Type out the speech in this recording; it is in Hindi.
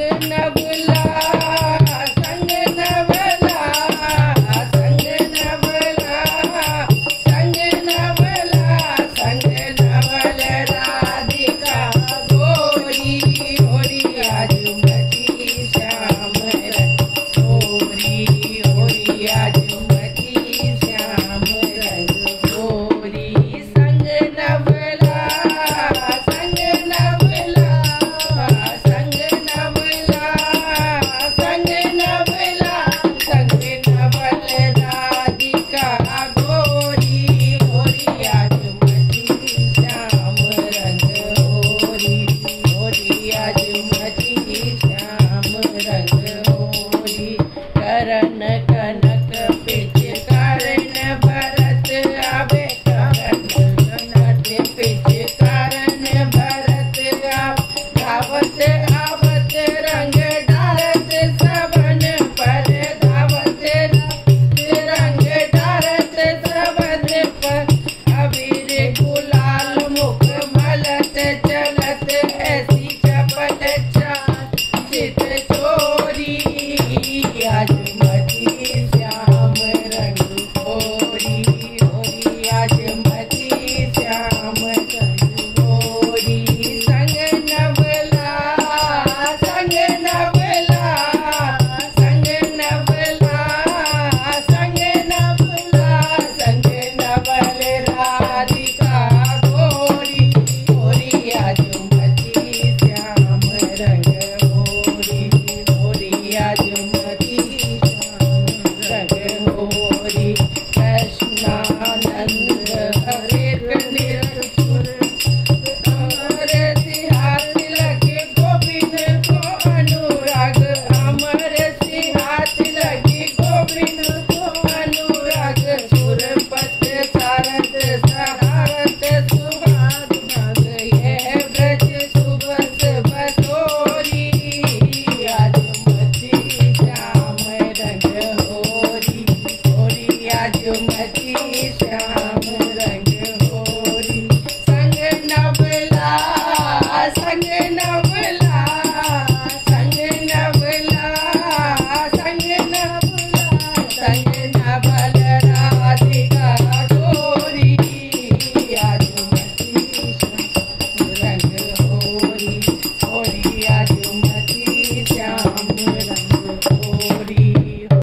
नवला संग नवला संग नवला संग नवला संग नवल राधिका गोरी होरी आज मची श्याम गोरी होरी आज मची श्याम रंग गोरी संग नवला संग नवला संग नवला संग नवला संग नवल राधिका गोरी होरी आज मची श्याम रंग होरी होरी आज मची श्याम रंग होरी करण कनक पिचकारण भरत आवे करण कनक पिचकारण भरत आवे गावत